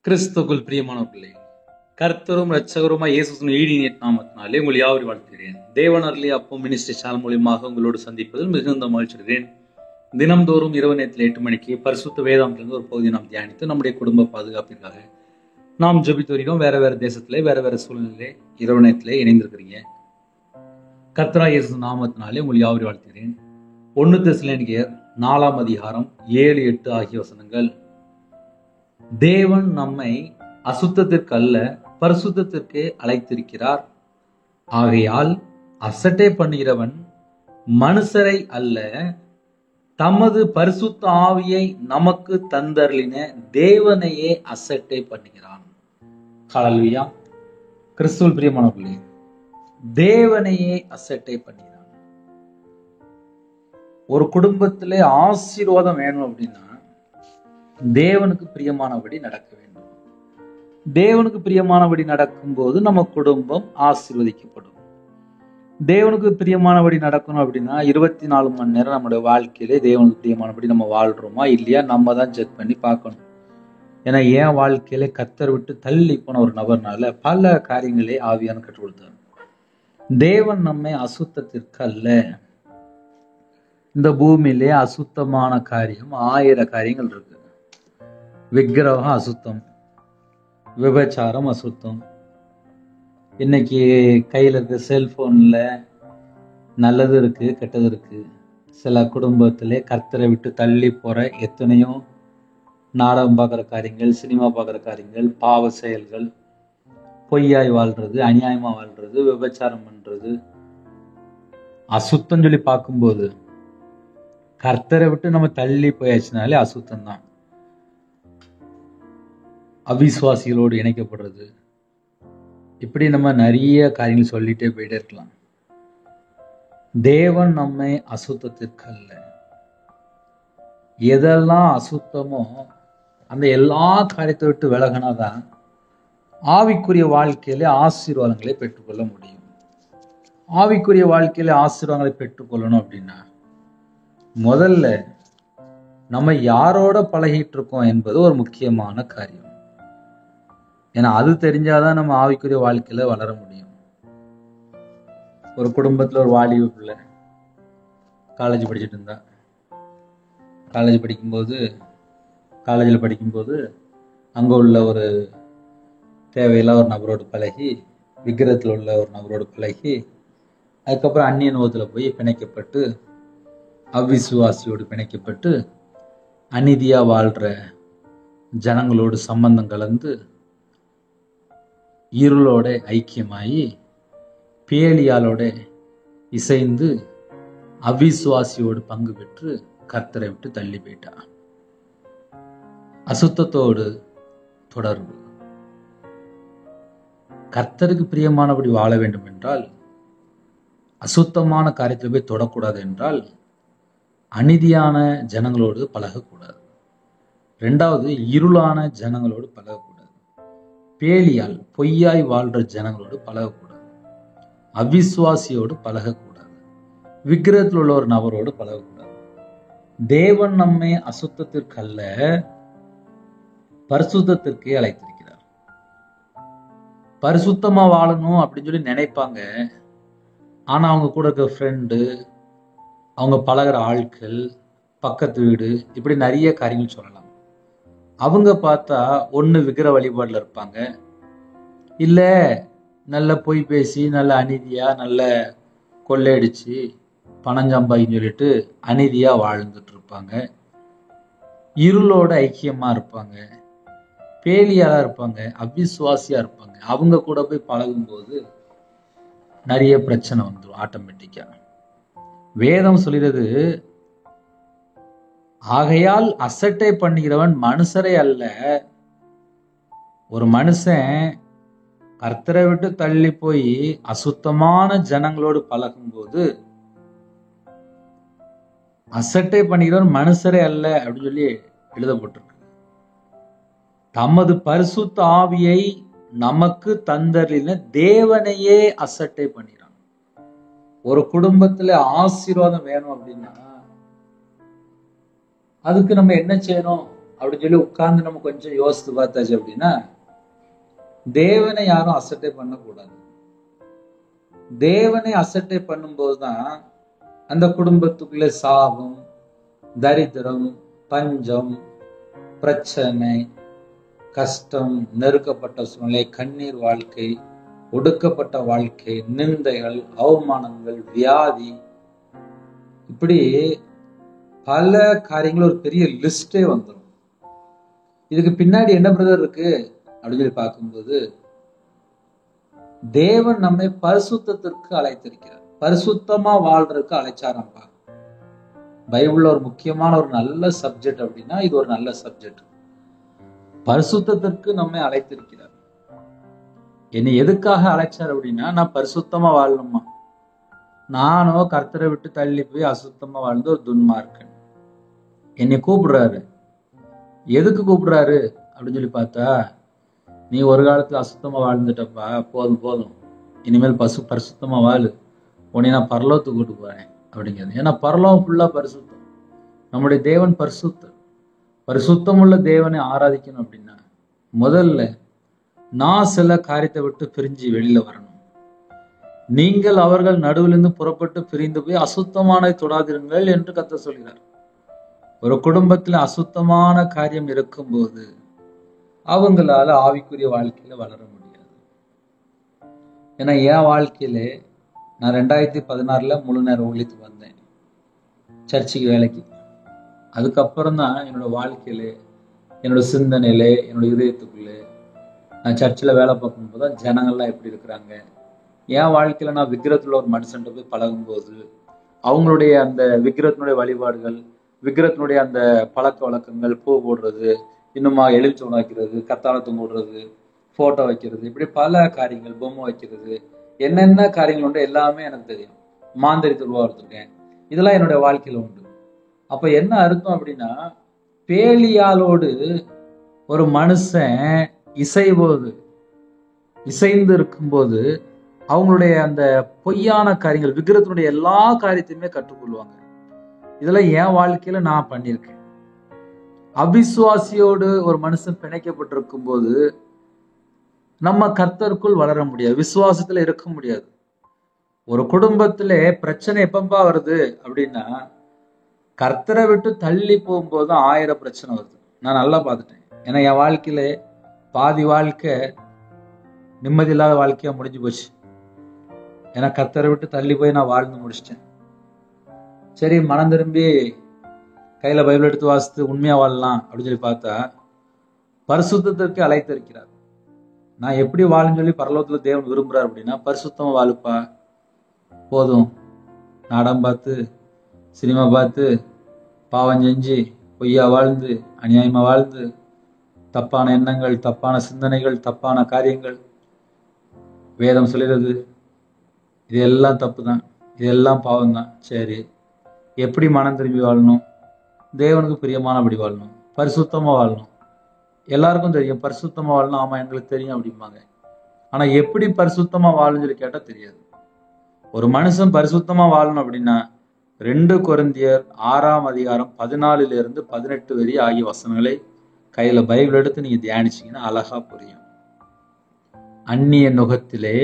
கிறிஸ்துக்குள் பிரியமானவர்களே, கர்த்தரும் இரட்சகருமாய் இயேசுவின் ஈடிய நாமத்தினாலே உங்கள் யாவரையும் வாழ்த்துகிறேன். தேவன் அருளிய அப்பம் மினிஸ்ட்ரி சேனல் மூலியமாக உங்களோடு சந்திப்பதில் மிகுந்த மகிழ்ச்சிகிறேன். தினம்தோறும் இரவு நேரத்தில் 8 மணிக்கு பரிசுத்த வேதாந்திலிருந்து ஒரு பகுதியை நாம் தியானித்து நம்முடைய குடும்ப பாதுகாப்பிற்காக நாம் ஜெபித்து வருகிறோம். வேற வேற தேசத்திலே வேற சூழ்நிலையிலே இரவு நேரத்திலே இணைந்திருக்கிறீங்க. கர்த்தராகிய இயேசு நாமத்தினாலே உங்கள் யாவரையும் வாழ்த்துகிறேன். 1 தெசலோனிக்கேயர் 4ஆம் அதிகாரம் 7, 8 ஆகிய வசனங்கள். தேவன் நம்மை அசுத்தத்திற்கு அல்ல பரிசுத்தத்திற்கே அழைத்திருக்கிறார். ஆகையால் அசட்டை பண்ணுகிறவன் மனுஷரை அல்ல, தமது பரிசுத்த ஆவியை நமக்கு தந்தருளின தேவனையே அசட்டை பண்ணுகிறான். ஹல்லேலூயா. கிறிஸ்துவுக்குள் பிரியமானவர்களே, தேவனையே அசட்டை பண்ணுகிறான். ஒரு குடும்பத்திலே ஆசீர்வாதம் வேணும் அப்படின்னா தேவனுக்கு பிரியமானபடி நடக்க வேண்டும். தேவனுக்கு பிரியமானபடி நடக்கும்போது நம்ம குடும்பம் ஆசீர்வதிக்கப்படும். தேவனுக்கு பிரியமானபடி நடக்கணும் அப்படின்னா 24 மணி நேரம் நம்முடைய வாழ்க்கையிலே தேவனுக்கு பிரியமானபடி நம்ம வாழ்றோமா இல்லையா நம்ம தான் செக் பண்ணி பார்க்கணும். ஏன்னா என் வாழ்க்கையில கர்த்தர் விட்டு தள்ளி போன ஒரு நபர்னால பல காரியங்களே ஆவியான கற்றுக் கொடுத்தார். தேவன் நம்மை அசுத்தத்திற்கு அல்ல. இந்த பூமியிலே அசுத்தமான காரியம் 1000 காரியங்கள் இருக்கு. விக்கிரகம் அசுத்தம், விபச்சாரம் அசுத்தம். இன்னைக்கு கையில் இருக்க செல்போன்ல நல்லது இருக்கு, கெட்டது இருக்கு. சில குடும்பத்திலே கர்த்தரை விட்டு தள்ளி போற எத்தனையோ நாடகம் பார்க்குற காரியங்கள், சினிமா பார்க்குற காரியங்கள், பாவ செயல்கள், பொய்யாய் வாழ்றது, அநியாயமா வாழ்றது, விபச்சாரம் பண்றது அசுத்தம் சொல்லி பார்க்கும்போது கர்த்தரை விட்டு நம்ம தள்ளி போயாச்சுனாலே அசுத்தம் தான். அவிசுவாசிகளோடு இணைக்கப்படுறது, இப்படி நம்ம நிறைய காரியங்கள் சொல்லிட்டே போயிட்டே இருக்கலாம். தேவன் நம்மை அசுத்தத்திற்கு அல்ல. எதெல்லாம் அசுத்தமோ அந்த எல்லா காரியத்தை விட்டு விலகினாதான் ஆவிக்குரிய வாழ்க்கையில ஆசீர்வாதங்களை பெற்றுக்கொள்ள முடியும். ஆவிக்குரிய வாழ்க்கையில ஆசீர்வாதங்களை பெற்றுக்கொள்ளணும் அப்படின்னா முதல்ல நம்ம யாரோட பழகிட்டு இருக்கோம் என்பது ஒரு முக்கியமான காரியம். ஏன்னா அது தெரிஞ்சாதான் நம்ம ஆவிக்குரிய வாழ்க்கையில வளர முடியும். ஒரு குடும்பத்துல ஒரு வாலிப பிள்ளை காலேஜ் படிச்சுட்டு இருந்தா. காலேஜில் படிக்கும்போது அங்க உள்ள ஒரு தேவையில்லா ஒரு நபரோடு பழகி, விக்கிரத்தில் உள்ள ஒரு நபரோடு பழகி, அதுக்கப்புறம் அந்நிய நோகத்துல போய் பிணைக்கப்பட்டு, அவிசுவாசியோடு பிணைக்கப்பட்டு, அநீதியா வாழ்ற ஜனங்களோடு சம்பந்தம் கலந்து, இருளோட ஐக்கியமாயி, பேலியாலோட இசைந்து, அவிசுவாசியோடு பங்கு பெற்று கர்த்தரை விட்டு தள்ளி போயிட்டா. அசுத்தத்தோடு தொடர்பு. கர்த்தருக்கு பிரியமானபடி வாழ வேண்டும் என்றால், அசுத்தமான காரியத்தில் போய் தொடக்கூடாது என்றால், அநீதியான ஜனங்களோடு பழகக்கூடாது. 2வது, இருளான ஜனங்களோடு பழகக்கூடாது. பேலியால் பொய்யாய் வாழ்ற ஜனங்களோடு பழகக்கூடாது. அவிசுவாசியோடு பழகக்கூடாது. விக்கிரகத்தில் உள்ள ஒரு நபரோடு பழகக்கூடாது. தேவன் நம்மை அசுத்தத்திற்கு அல்ல பரிசுத்தத்திற்கே அழைத்திருக்கிறார். பரிசுத்தமா வாழணும் அப்படின்னு சொல்லி நினைப்பாங்க. ஆனா அவங்க கூட இருக்க ஃப்ரெண்டு, அவங்க பழகிற ஆட்கள், பக்கத்து வீடு, இப்படி நிறைய காரியங்கள் சொல்லலாம். அவங்க பார்த்தா ஒண்ணு விக்கிர வழிபாடுல இருப்பாங்க, இல்ல நல்ல பொய் பேசி, நல்ல அநீதியா, நல்ல கொள்ளையடிச்சு பணம் சம்பாதின்னு சொல்லிட்டு அநீதியா வாழ்ந்துட்டு இருப்பாங்க. இருளோட ஐக்கியமா இருப்பாங்க, பேலியாளா இருப்பாங்க, அவிசுவாசியா இருப்பாங்க. அவங்க கூட போய் பழகும்போது நிறைய பிரச்சனை வந்துடும் ஆட்டோமேட்டிக்கா. வேதம் சொல்கிறது, ஆகையால் அசட்டை பண்ணுகிறவன் மனுஷரை அல்ல. ஒரு மனுஷன் கர்த்தரை விட்டு தள்ளி போய் அசுத்தமான ஜனங்களோடு பழகும்போது, அசட்டை பண்ணுகிறவன் மனுஷரே அல்ல அப்படின்னு சொல்லி எழுதப்பட்டிருக்கு. தமது பரிசுத்த ஆவியை நமக்கு தந்தருளின தேவனையே அசட்டை பண்ணுகிறான். ஒரு குடும்பத்துல ஆசீர்வாதம் வேணும் அப்படின்னா அதுக்கு நம்ம என்ன செய்யணும் அப்படின்னு சொல்லி உட்கார்ந்து நம்ம கொஞ்சம் யோசித்து பார்த்தாச்சு அப்படின்னா, தேவனை யாரும் அசட்டை பண்ணக்கூடாது. தேவனை அசட்டை பண்ணும்போதுதான் அந்த குடும்பத்துக்குள்ளே சாபம், தரித்திரம், பஞ்சம், பிரச்சனை, கஷ்டம், நெருக்கப்பட்ட சூழ்நிலை, கண்ணீர் வாழ்க்கை, ஒடுக்கப்பட்ட வாழ்க்கை, நிந்தைகள், அவமானங்கள், வியாதி, இப்படி பல காரியங்கள் ஒரு பெரிய லிஸ்டே வந்துடும். இதுக்கு பின்னாடி என்ன பிரதர் இருக்கு அப்படின்னு சொல்லி பார்க்கும்போது, தேவன் நம்மை பரிசுத்தத்திற்கு அழைத்திருக்கிறார். பரிசுத்தமா வாழ்றதுக்கு அழைச்சாரம்பா. பைபிள்ல ஒரு முக்கியமான ஒரு நல்ல சப்ஜெக்ட் அப்படின்னா இது ஒரு நல்ல சப்ஜெக்ட். பரிசுத்தத்திற்கு நம்மை அழைத்திருக்கிறார். என்னை எதுக்காக அழைச்சார் அப்படின்னா, நான் பரிசுத்தமா வாழணுமா. நானோ கர்த்தரை விட்டு தள்ளி போய் அசுத்தமா வாழ்ந்து ஒரு துன்மார்க்கன். என்னை கூப்பிடுறாரு. எதுக்கு கூப்பிடுறாரு அப்படின்னு சொல்லி பார்த்தா, நீ ஒரு காலத்துல அசுத்தமா வாழ்ந்துட்டப்பா, போதும் போதும், இனிமேல் பரிசுத்தமா வாழு, உன்னை நான் பரலோகத்துக்கு கூட்டு போறேன் அப்படிங்கிறது. ஏன்னா பரலோகம் ஃபுல்லா பரிசுத்தம். நம்முடைய தேவன் பரிசுத்தம். பரிசுத்தம் உள்ள தேவனை ஆராதிக்கணும் அப்படின்னா முதல்ல நான் சில காரியத்தை விட்டு பிரிஞ்சு வெளியில வரணும். நீங்கள் அவர்கள் நடுவிலிருந்து புறப்பட்டு பிரிந்து போய் அசுத்தமானதை தொடாதிருங்கள் என்று கர்த்தர் சொல்கிறார். ஒரு குடும்பத்துல அசுத்தமான காரியம் இருக்கும்போது அவங்களால ஆவிக்குரிய வாழ்க்கையில வளர முடியாது. ஏன்னா என் வாழ்க்கையில நான் 2016 முழு நேரம் ஊழியத்துக்கு வந்தேன், சர்ச்சுக்கு வேலைக்கு. அதுக்கப்புறம் தான் என்னோட வாழ்க்கையில, என்னோட சிந்தனையில, என்னோட இதயத்துக்குள்ள நான் சர்ச்சில் வேலை பார்க்கும்போது தான் ஜனங்கள்லாம் எப்படி இருக்கிறாங்க. என் வாழ்க்கையில நான் விக்கிரத்துல ஒரு மனுஷன்ட்ட போய் பழகும்போது அவங்களுடைய அந்த விக்கிரத்தினுடைய வழிபாடுகள், விக்கிரத்தினுடைய அந்த பழக்க வழக்கங்கள், பூ போடுறது, இன்னுமா எலுமிச்சை உணாக்கிறது, கத்தாழத்தம் போடுறது, போட்டோ வைக்கிறது, இப்படி பல காரியங்கள், பொம்மை வைக்கிறது, என்னென்ன காரியங்கள் உண்டு எல்லாமே எனக்கு தெரியும். மாந்தரித்து உருவாடுத்திருக்கேன். இதெல்லாம் என்னுடைய வாழ்க்கையில உண்டு. அப்ப என்ன அர்த்தம் அப்படின்னா, பேலியாலோடு ஒரு மனுஷன் இசைந்து இருக்கும்போது அவங்களுடைய அந்த பொய்யான காரியங்கள், விக்கிரத்தினுடைய எல்லா காரியத்தையுமே கற்றுக்கொள்வாங்க. இதெல்லாம் என் வாழ்க்கையில நான் பண்ணியிருக்கேன். அவிசுவாசியோடு ஒரு மனுஷன் பிணைக்கப்பட்டிருக்கும் போது நம்ம கர்த்தருக்குள் வளர முடியாது, விசுவாசத்துல இருக்க முடியாது. ஒரு குடும்பத்திலே பிரச்சனை எப்பப்பா வருது அப்படின்னா, கர்த்தரை விட்டு தள்ளி போகும்போது 1000 பிரச்சனை வருது. நான் நல்லா பார்த்துட்டேன். ஏன்னா என் வாழ்க்கையில பாதி வாழ்க்கை நிம்மதி இல்லாத வாழ்க்கையா முடிஞ்சு போச்சு. ஏன்னா கர்த்தரை விட்டு தள்ளி போய் நான் வாழ்ந்து முடிச்சிட்டேன். சரி, மனம் திரும்பி கையில பைபிள் எடுத்து வாசித்து உண்மையா வாழலாம் அப்படின்னு சொல்லி பார்த்தா, பரிசுத்தத்திற்கு அழைத்திருக்கிறார். நான் எப்படி வாழுன்னு சொல்லி பரலோகத்துல தேவன் விரும்புறாரு அப்படின்னா, பரிசுத்தமா வாழுப்பா, போதும், நாடம் பார்த்து, சினிமா பார்த்து, பாவம் செஞ்சு, பொய்யா வாழ்ந்து, அநியாயமா வாழ்ந்து, தப்பான எண்ணங்கள், தப்பான சிந்தனைகள், தப்பான காரியங்கள், வேதம் சொல்லுறது இது எல்லாம் தப்பு தான், இதெல்லாம் பாவம் தான். சரி, எப்படி மனம் திரும்பி வாழணும்? தேவனுக்கு பிரியமானபடி வாழணும், பரிசுத்தமா வாழணும். எல்லாருக்கும் தெரியும் பரிசுத்தமா வாழணும். ஆமா, எங்களுக்கு தெரியும் அப்படிம்பாங்க. ஆனா எப்படி பரிசுத்தமா வாழணும்னு சொல்லி கேட்டா தெரியாது. ஒரு மனுஷன் பரிசுத்தமா வாழணும் அப்படின்னா 2 கொரிந்தியர் 6ஆம் அதிகாரம் 14 - 18 வரை ஆகிய வசனங்களை கையில பைபிள் எடுத்து நீங்க தியானிச்சீங்கன்னா அழகா புரியும். அந்நிய நுகத்திலே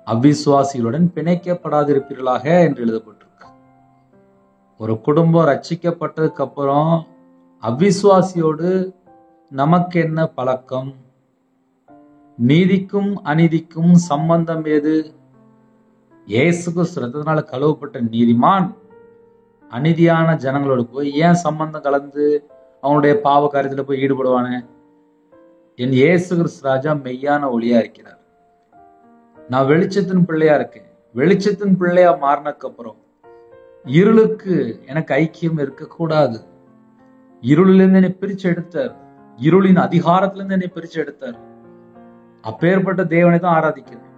அவிசுவாசிகளுடன் பிணைக்கப்படாதிருப்பீர்களாக என்று எழுதப்பட்டிருக்கு. ஒரு குடும்பம் ரட்சிக்கப்பட்டதுக்கு அப்புறம் அவிசுவாசியோடு நமக்கு என்ன பழக்கம்? நீதிக்கும் அநீதிக்கும் சம்பந்தம் ஏது? இயேசு கிறிஸ்து ரத்தத்தினால கழுவப்பட்ட நீதிமான் அநீதியான ஜனங்களோடு போய் ஏன் சம்பந்தம் கலந்து அவனுடைய பாவ காரியத்துல போய் ஈடுபடுவானே? என் இயேசு கிறிஸ்து ராஜா மெய்யான ஒளியா இருக்கிறார். நான் வெளிச்சத்தின் பிள்ளையா இருக்கேன். வெளிச்சத்தின் பிள்ளையா மாறினதுக்கு அப்புறம் இருளுக்கு எனக்கு ஐக்கியம் இருக்கக்கூடாது. இருளிலிருந்து என்னை பிரிச்சு எடுத்தார். இருளின் அதிகாரத்திலிருந்து என்னை பிரிச்சு எடுத்தார். அப்பேற்பட்ட தேவனை தான் ஆராதிக்கிறேன்.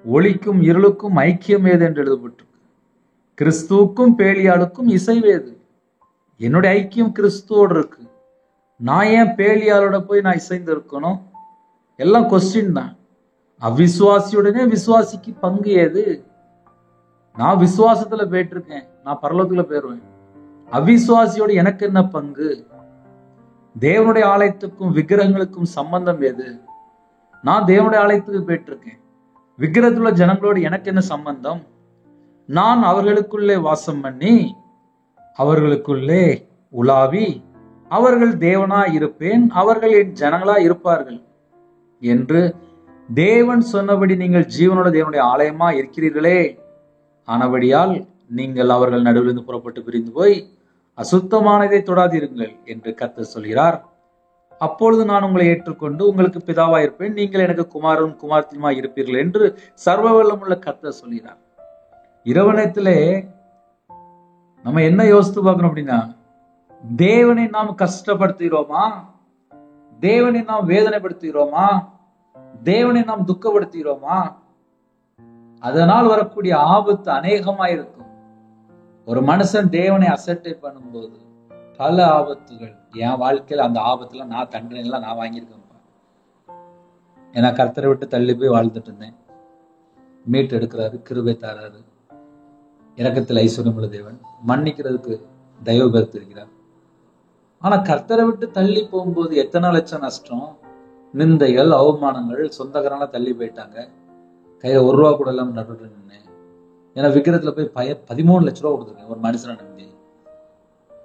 ஒளிக்கும் இருளுக்கும் ஐக்கியம் ஏது என்று எழுதப்பட்டிருக்கு. கிறிஸ்துவுக்கும் பேலியாளுக்கும் இசைவேது. என்னுடைய ஐக்கியம் கிறிஸ்துவோடு இருக்கு. நான் ஏன் பேலியாளோட போய் நான் இசைந்து இருக்கணும்? எல்லாம் கொஸ்டின் தான். அவிசுவாசியுடனே விசுவாசிக்கு பங்கு ஏது? நான் விசுவாசத்துல போயிட்டு இருக்கேன், நான் பரலோகத்துல போயிருவேன். அவிசுவாசியோட எனக்கு என்ன பங்கு? தேவனுடைய ஆலயத்துக்கும் விக்கிரகங்களுக்கும் சம்பந்தம் எது? நான் தேவனுடைய ஆலயத்துக்கு போயிட்டு இருக்கேன். விக்கிரகத்துள்ள ஜனங்களோடு எனக்கு என்ன சம்பந்தம்? நான் அவர்களுக்குள்ளே வாசம் பண்ணி அவர்களுக்குள்ளே உலாவி அவர்கள் தேவனா இருப்பேன், அவர்கள் என் ஜனங்களா இருப்பார்கள் என்று தேவன் சொன்னபடி நீங்கள் ஜீவனோட தேவனுடைய ஆலயமா இருக்கிறீர்களே. ஆனபடியால் நீங்கள் அவர்கள் நடுவிலிருந்து புறப்பட்டு பிரிந்து போய் அசுத்தமானதை தொடாதீருங்கள் என்று கர்த்தர் சொல்கிறார். அப்பொழுது நான் உங்களை ஏற்றுக்கொண்டு உங்களுக்கு பிதாவா இருப்பேன், நீங்கள் எனக்கு குமாரன் குமார்த்தியுமா இருப்பீர்கள் என்று சர்வ வல்லமுள்ள கர்த்தர் சொல்கிறார். இரவணத்திலே நம்ம என்ன யோசித்து பார்க்கணும் அப்படின்னா, தேவனை நாம் கஷ்டப்படுத்துகிறோமா? தேவனை நாம் வேதனைப்படுத்துகிறோமா? தேவனை நாம் துக்கப்படுத்துகிறோமா? அதனால் வரக்கூடிய ஆபத்து அநேகமா இருக்கும். ஒரு மனுஷன் தேவனை அசட்டை பண்ணும்போது பல ஆபத்துகள். என் வாழ்க்கையில அந்த ஆபத்துல நான் தண்டனைலாம் நான் வாங்கியிருக்கேன். ஏன்னா கர்த்தரை விட்டு தள்ளி போய் வாழ்ந்துட்டு இருந்தேன். மீட்டு எடுக்கிறாரு, கிருபை தாராரு, இரக்கத்தில் ஐஸ்வர்யம் உள்ள தேவன், மன்னிக்கிறதுக்கு தயவு பெருத்திருக்கிறார். ஆனா கர்த்தரை விட்டு தள்ளி போகும்போது எத்தனை லட்சம் நஷ்டம், நிந்தைகள், அவமானங்கள், சொந்தக்காரங்களா தள்ளி போயிட்டாங்க. கையில ₹1 கூட இல்லாம நடுட்டு நின்னேன். ஏன்னா விக்கிரத்துல போய் 13 லட்ச ரூபா கொடுத்துருக்கேன் ஒரு மனுஷனை நம்பி.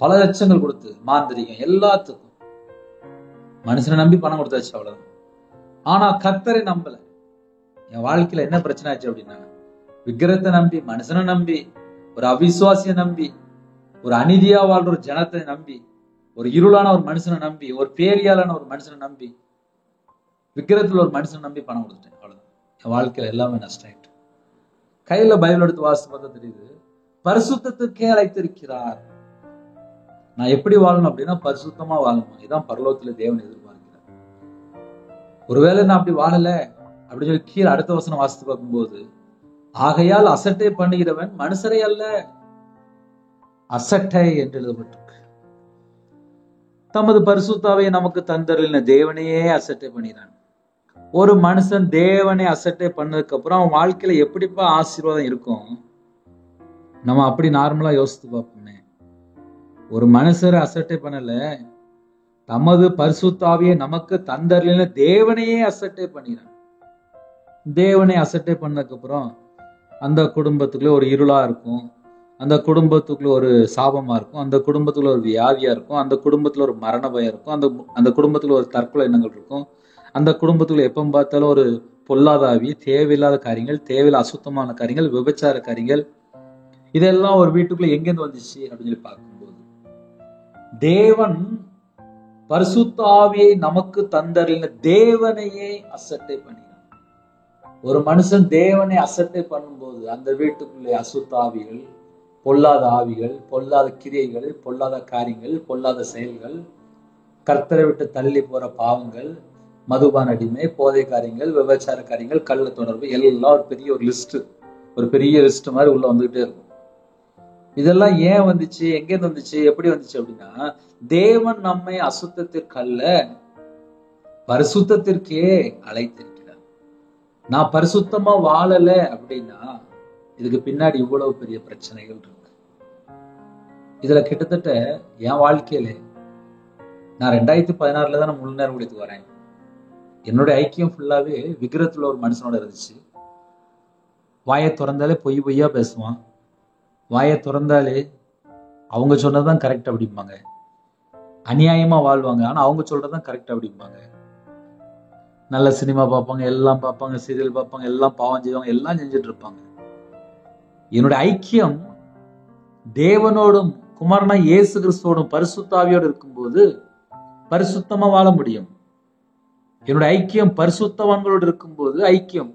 பல லட்சங்கள் கொடுத்து மாந்திரிகம் எல்லாத்துக்கும் மனுஷனை நம்பி பணம் கொடுத்தாச்சு, அவ்வளவுதான். ஆனா கர்த்தரை நம்பல. என் வாழ்க்கையில என்ன பிரச்சனை ஆச்சு அப்படின்னா, விக்கிரத்தை நம்பி, மனுஷனை நம்பி, ஒரு அவிசுவாசியை நம்பி, ஒரு அநீதியா வாழ்ற ஒரு ஜனத்தை நம்பி, ஒரு இருளான ஒரு மனுஷனை நம்பி, ஒரு பேரியாலான ஒரு மனுஷனை நம்பி, விக்கிரத்துல ஒரு மனுஷனை நம்பி பணம் கொடுத்துட்டேன், அவ்வளவுதான். என் வாழ்க்கையில எல்லாமே நஷ்டம் ஆயிட்டு. கையில பைபிள் எடுத்து வாசித்து பார்த்தா தெரியுது, பரிசுத்தத்துக்கே அழைத்திருக்கிறார். நான் எப்படி வாழணும் அப்படின்னா பரிசுத்தமா வாழணும். இதான் பரலோகத்துல தேவன் எதிர்பார்க்கிறார். ஒருவேளை நான் அப்படி வாழல அப்படின்னு சொல்லி கீழே அடுத்த வசனம் வாசித்து பார்க்கும்போது, ஆகையால் அசட்டை பண்ணுகிறவன் மனுஷரை அல்ல அசட்டை என்று எழுதப்பட்டிருக்கு. தமது பரிசுத்தாவை நமக்கு தந்தருளின தேவனையே அசட்டை பண்ணிறான். ஒரு மனுஷன் தேவனை அசட்டை பண்ணதுக்கு அப்புறம் அவன் வாழ்க்கையில எப்படிப்பா ஆசீர்வாதம் இருக்கும்? நம்ம அப்படி நார்மலா யோசித்து பார்ப்போமே. ஒரு மனுஷரை அசட்டை பண்ணல, தமது பரிசுத்தாவியை நமக்கு தந்தருளின தேவனையே அசட்டை பண்ணிறான். தேவனை அசட்டை பண்ணதுக்கு அப்புறம் அந்த குடும்பத்துக்குள்ள ஒரு இருளா இருக்கும், அந்த குடும்பத்துக்குள்ள ஒரு சாபமா இருக்கும், அந்த குடும்பத்துல ஒரு வியாதியா இருக்கும், அந்த குடும்பத்துல ஒரு மரண பயம் இருக்கும், அந்த குடும்பத்துல ஒரு தற்கொலை எண்ணங்கள் இருக்கும், அந்த குடும்பத்துக்குள்ள எப்ப பார்த்தாலும் ஒரு பொல்லாதாவி, தேவையில்லாத காரியங்கள், தேவையில்லாத அசுத்தமான காரியங்கள், விபச்சார காரியங்கள், இதெல்லாம் ஒரு வீட்டுக்குள்ள எங்கேருந்து வந்துச்சு அப்படின்னு சொல்லி பார்க்கும்போது, தேவன் பரிசுத்த ஆவியை நமக்கு தந்தருளின தேவனையே அசட்டை பண்ணினார். ஒரு மனுஷன் தேவனை அசட்டை பண்ணும்போது அந்த வீட்டுக்குள்ளே அசுத்த ஆவிகள், பொல்லாத ஆவிகள், பொல்லாத கிரியைகள், பொல்லாத காரியங்கள், பொல்லாத செயல்கள், கர்த்தரை விட்டு தள்ளி போற பாவங்கள், மதுபான அடிமை, போதை காரியங்கள், விபச்சார காரியங்கள், கள்ள தொடர்பு, எல்லாம் ஒரு பெரிய லிஸ்ட் மாதிரி உள்ள வந்துகிட்டே இருக்கும். இதெல்லாம் ஏன் வந்துச்சு, எங்கேருந்து வந்துச்சு, எப்படி வந்துச்சு அப்படின்னா, தேவன் நம்மை அசுத்தத்திற்கு அல்ல பரிசுத்தத்திற்கே அழைத்திருக்கிறார். நான் பரிசுத்தமா வாழல அப்படின்னா இதுக்கு பின்னாடி இவ்வளவு பெரிய பிரச்சனைகள் இருக்கு. இதுல கிட்டத்தட்ட என் வாழ்க்கையில நான் 2016 தான் முழு நேரம் குடித்து வரேன். என்னுடைய ஐக்கியம் ஃபுல்லாவே விக்கிரத்துல ஒரு மனுஷனோட இருந்துச்சு. வாயை திறந்தாலே பொய்யா பேசுவான். வாயை திறந்தாலே அவங்க சொன்னதுதான் கரெக்ட் அப்படிம்பாங்க. அநியாயமா வாழ்வாங்க, ஆனா அவங்க சொல்றதுதான் கரெக்ட் அப்படிம்பாங்க. நல்ல சினிமா பார்ப்பாங்க, எல்லாம் பார்ப்பாங்க, சீரியல் பார்ப்பாங்க, எல்லாம் பாவம் செய்வாங்க, எல்லாம் செஞ்சுட்டு இருப்பாங்க. என்னுடைய ஐக்கியம் தேவனோடும் குமாரனா இயேசு கிறிஸ்துவோடும் பரிசுத்தாவியோடு இருக்கும்போது பரிசுத்தமா வாழ முடியும். என்னுடைய ஐக்கியம் பரிசுத்தவான்களோடு இருக்கும்போது ஐக்கியம்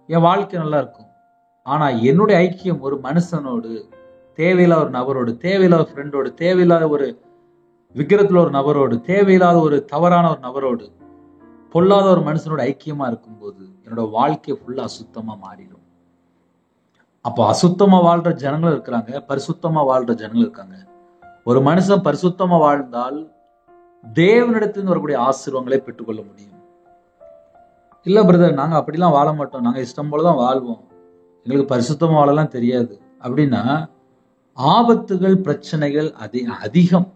என் வாழ்க்கை நல்லா இருக்கும். ஆனா என்னுடைய ஐக்கியம் ஒரு மனுஷனோடு, தேவையில்லாத ஒரு நபரோடு, தேவையில்லாத ஃப்ரெண்டோடு, தேவையில்லாத ஒரு விக்கிரத்துல ஒரு நபரோடு, தேவையில்லாத ஒரு தவறான ஒரு நபரோடு, பொல்லாத ஒரு மனுஷனோட ஐக்கியமா இருக்கும்போது என்னோட வாழ்க்கை ஃபுல்லா அசுத்தமா மாறிடும். அப்போ அசுத்தமா வாழ்ற ஜனங்களும் இருக்கிறாங்க, பரிசுத்தமா வாழ்ற ஜனங்களும் இருக்காங்க. ஒரு மனுஷன் பரிசுத்தமா வாழ்ந்தால் தேவனிடத்திலிருந்து வரக்கூடிய ஆசீர்வாதங்களை பெற்றுக்கொள்ள முடியும். இல்ல பிரதர், நாங்க அப்படிலாம் வாழ மாட்டோம், நாங்க இஷ்டம் போலதான் வாழ்வோம், எங்களுக்கு பரிசுத்தமா வாழலாம் தெரியாது அப்படின்னா ஆபத்துகள், பிரச்சனைகள் அதிகம்.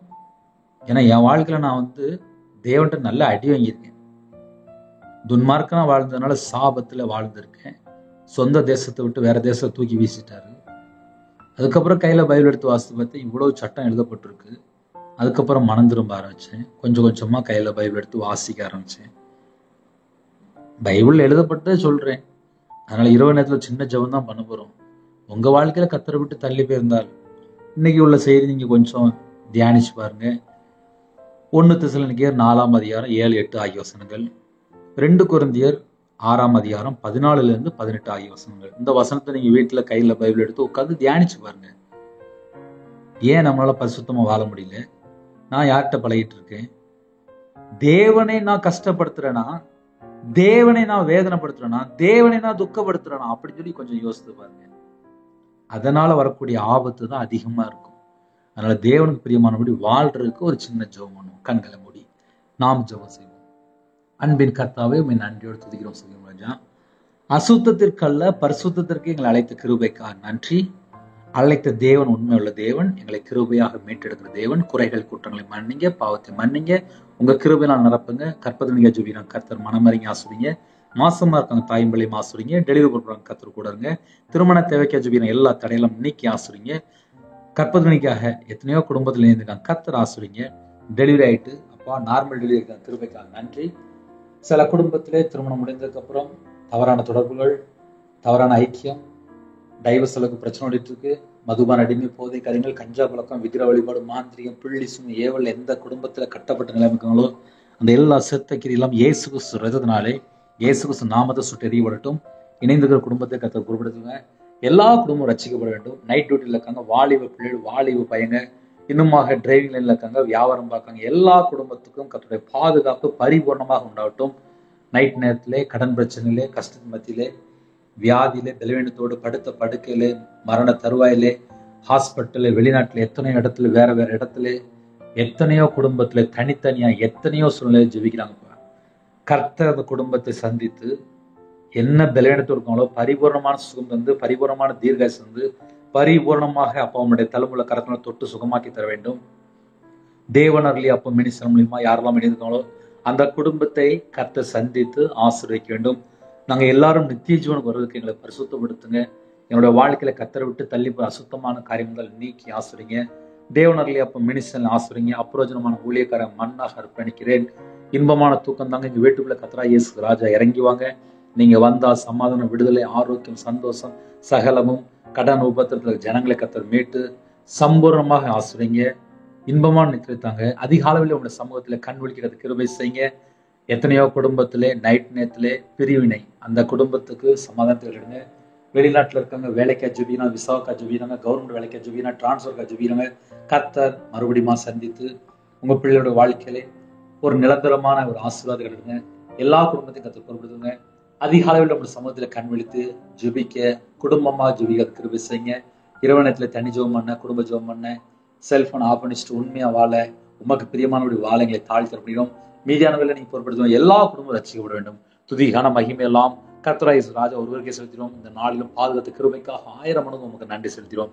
ஏன்னா என் வாழ்க்கையில நான் தேவன்கிட்ட நல்ல அடி வாங்கியிருக்கேன். துன்மார்க்கனா வாழ்ந்ததுனால சாபத்துல வாழ்ந்திருக்கேன். சொந்த தேசத்தை விட்டு வேற தேசத்தை தூக்கி வீசிட்டாரு. அதுக்கப்புறம் கையில பைபிள் எடுத்து வாசித்து பார்த்தேன், இவ்வளவு சட்டம் எழுதப்பட்டிருக்கு. அதுக்கப்புறம் மனம் திரும்ப ஆரம்பிச்சேன். கொஞ்சம் கொஞ்சமா கையில பைபிள் எடுத்து வாசிக்க ஆரம்பிச்சேன். பைபிள் எழுதப்பட்டதே சொல்றேன். அதனால இரவு நேரத்துல சின்ன ஜெபம் தான் பண்ண போறோம். உங்க வாழ்க்கையில கத்தரை விட்டு தள்ளி போயிருந்தால் இன்னைக்கு உள்ள செய்தி நீங்க கொஞ்சம் தியானிச்சு பாருங்க. 1 தெசலோனிக்கேயர் 4ஆம் அதிகாரம் 7, 8 ஆகிய வசனங்கள், 2 கொரிந்தியர் 6ஆம் அதிகாரம் 14 18 ஆகிய வசனங்கள். இந்த வசனத்தை நீங்க வீட்டுல கையில பைபிள் எடுத்து உட்காந்து தியானிச்சு பாருங்க. ஏன் நம்மளால பரிசுத்தமா வாழ முடியல? நான் யார்கிட்ட பழகிட்டு இருக்கேன்? தேவனை நான் கஷ்டப்படுத்துறேனா, தேவனை நான் வேதனைப்படுத்துறேனா, தேவனை நான் துக்கப்படுத்துறேனா அப்படின்னு சொல்லி கொஞ்சம் யோசித்து பாருங்க. அதனால வரக்கூடிய ஆபத்து தான் அதிகமா இருக்கும். அதனால தேவனுக்கு பிரியமானபடி வாழ்றதுக்கு ஒரு சின்ன ஜெபம் பண்ணுவோம். கண்களை மூடி நாம் ஜெபம் செய்வோம். அன்பின் கர்த்தாவே, உம்மை நன்றியோடு துதிக்கிறோம் சொல்லுங்க ராஜா. அசுத்தத்திற்கல்ல பரிசுத்தத்திற்கு எங்களை அழைத்த கிருபைக்காக நன்றி. அழைத்த தேவன் உண்மை உள்ள தேவன், எங்களை கிருபையாக மீட்டெடுக்கிற தேவன். குறைகள் குற்றங்களை மன்னிங்க, பாவத்தை மன்னிங்க, உங்க கிருபையினால் நிரப்புங்க. கற்பதனிகா ஜெபிக்கிறோம் கர்த்தர், மனமறிங்க ஆசுவீங்க. மாசமா இருக்காங்க தாய்மொழியும் ஆசுறீங்க. டெலிவரி பண்றாங்க கர்த்தர் கூட இருங்க. திருமண தேவைக்கா ஜெபிக்கிறோம், எல்லா தடையெல்லாம் நீக்கி ஆசுறீங்க. கற்பதனிக்காக எத்தனையோ குடும்பத்துல இருந்துருக்காங்க கர்த்தர் ஆசுறீங்க. டெலிவரி ஆயிட்டு அப்பா நார்மல் டெலிவரி இருக்காங்க, கிருபைக்காக நன்றி. சில குடும்பத்திலே திருமணம் முடிந்ததுக்கு அப்புறம் தவறான தொடர்புகள், தவறான ஐக்கியம், டைவர்ஸ் அளவுக்கு பிரச்சனை ஓடிட்டு இருக்கு. மதுபான அடிமை, போதை காரியங்கள், கஞ்சா பழக்கம், விக்கிர வழிபாடு, மாந்திரிகம், பிள்ளி சுமை, ஏவல் எந்த குடும்பத்துல கட்டப்பட்ட நிலைமைக்காங்களோ அந்த எல்லா செத்த கிரியெல்லாம் இயேசு கிறிஸ்து ரத்தத்தினாலே இயேசு கிறிஸ்து நாமத்தை சுட்டு எறியப்படட்டும். இணைந்திருக்கிற குடும்பத்தை கர்த்தர் குறிப்பிடுத்துங்க. எல்லா குடும்பமும் ரட்சிக்கப்பட வேண்டும். நைட் டியூட்டியில் இருக்காங்க, வாலிப பிள்ளைகள், வாலிப பையங்க, இன்னுமாக டிரைவிங் லைன்ல இருக்காங்க, வியாபாரம் பார்க்காங்க, எல்லா குடும்பத்துக்கும் கர்த்தருடைய பாதுகாப்பு பரிபூர்ணமாக உண்டாகட்டும். நைட் நேரத்திலே, கடன் பிரச்சனையிலே, கஷ்டத்தின் மத்தியிலே, வியாதியிலே, பலவீனத்தோடு படுத்த படுக்கையிலே, மரண தருவாயிலே, ஹாஸ்பிட்டலு, வெளிநாட்டில் எத்தனையோ இடத்துல, வேற வேற இடத்துல, எத்தனையோ குடும்பத்துல தனித்தனியா எத்தனையோ சூழ்நிலையை ஜெபிக்கிறாங்க. கர்த்தர் அந்த குடும்பத்தை சந்தித்து என்ன பலவீனத்தோடு இருக்காங்களோ பரிபூர்ணமான சுகம் தந்து, பரிபூர்ணமான தீர்காயுசு தந்து, பரிபூர்ணமாக அப்பாவுடைய தலைமுறை கரத்தினால தொட்டு சுகமாக்கி தர வேண்டும். தேவனர்லி அப்போ மினிஸ்டர் மூலியமா யாரெல்லாம் இணைந்திருக்காங்களோ அந்த குடும்பத்தை கர்த்தர் சந்தித்து ஆசீர்வதிக்க வேண்டும். நாங்கள் எல்லாரும் நித்திய ஜீவனுக்கு வருவதற்கு எங்களை பரிசுத்தப்படுத்துங்க. என்னோட வாழ்க்கையில கர்த்தரை விட்டு தள்ளி போய் அசுத்தமான காரியங்கள் நீக்கி ஆசிரிங்க. தேவனர்லி அப்போ மினிஸ்டர் ஆசிரிங்க. அப்பிரோஜனமான ஊழியக்காரன் மண்ணாக அர்ப்பணிக்கிறேன். இன்பமான தூக்கம் தாங்க எங்க வீட்டுக்குள்ள கர்த்தரா இயேசு ராஜா இறங்கி வாங்க. நீங்க வந்தா சமாதானம், விடுதலை, ஆரோக்கியம், சந்தோஷம், சகலமும், கடன் உபத்திரத்துல ஜனங்களை கர்த்தர் மீட்டு சம்பூர்ணமாக ஆசிரிங்க. இன்பமான நித்திரைத்தாங்க. அதிகாலையில் உங்களுடைய சமூகத்துல கண் விழிக்கிறது கிருபை செய்யுங்க. எத்தனையோ குடும்பத்திலே நைட் நேரத்திலே பிரிவினை, அந்த குடும்பத்துக்கு சமாதானத்தை விடுங்க. வெளிநாட்டுல இருக்காங்க, வேலைக்கா ஜெபினா, விசாவுக்கா ஜெபினாங்க, கவர்மெண்ட் வேலைக்கா ஜெபினா, டிரான்ஸ்ஃபர்க்கா ஜெபினாங்க. கர்த்தர் மறுபடியும் சந்தித்து உங்க பிள்ளையோட வாழ்க்கையிலே ஒரு நிரந்தரமான ஒரு ஆசீர்வாதம் எடுங்க. எல்லா குடும்பத்தையும் கர்த்தர் பொறுப்படுத்துங்க. அதிகாலையில் நம்ம சமூகத்துல கண் விழித்து ஜெபிக்க, குடும்பமா ஜெபிக்க கிருபை செய்யுங்க. இரவு நேரத்துல தனி ஜெபம் பண்ண, குடும்ப ஜெபம் பண்ண, செல்போன் ஆஃப் பண்ணிச்சுட்டு உண்மையா வாழ, உமக்கு பிரியமானபடி வாழ எங்களை தாழ்த்த முடியும். மீதியானவர்களை நீங்க பொறுப்படுத்துவோம். எல்லா குடும்பமும் ரட்சிக்கப்பட வேண்டும். துதிகான மகிமை எல்லாம் கர்த்தராகிய இயேசு ராஜா ஒருவருக்கே செலுத்தினோம். இந்த நாளிலும் பாதுகாத்து கிருபைக்காக 1000 மடங்கு உமக்கு நன்றி செலுத்தினோம்.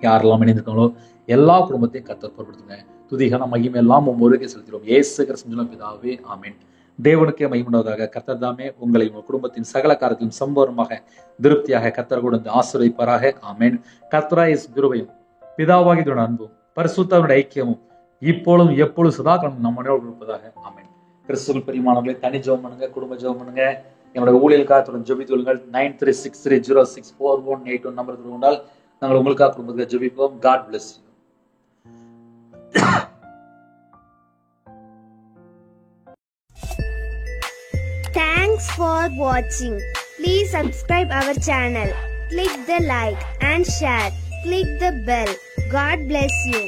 யாரெல்லாம் இணைந்திருக்காங்களோ எல்லா குடும்பத்தையும் கர்த்தர் பொறுப்படுத்துங்க. துதிகான மகிமை எல்லாம் ஒருவருக்கே செலுத்தினோம். இயேசு கிறிஸ்துவின் பிதாவே, ஆமென். தேவனுக்கே மகிமையுண்டாவதாக. கர்த்தர் தாமே உங்களை உங்கள் குடும்பத்தின் சகல காரியத்திலும் சம்பூர்ணமாக திருப்தியாக கர்த்தர் கொடுத்து ஆசீர்வதிப்பாராக. ஆமென். கர்த்தராகிய இயேசு கிருபையும் பிதாவாகிய அன்பும் பரிசுத்தருடைய ஐக்கியமும் இப்பொழுதும் எப்பொழுதும் சதாகாலம் நம்மளோடு இருப்பதாக. ஆமென். கிறிஸ்துவின் பிரியமானவர்களை தனி ஜெபம் பண்ணுங்க, குடும்ப ஜெபம் பண்ணுங்க. என்னுடைய ஊழியர்களுக்காக ஜெபித்து கொள்ளுங்கள். 9363064181 நம்பர் கொண்டால் நாங்கள் உங்களுக்காக குடும்பத்துக்கு ஜெபிப்போம். God bless you. Thanks for watching. Please subscribe our channel. Click the like and share. Click the bell. God bless you.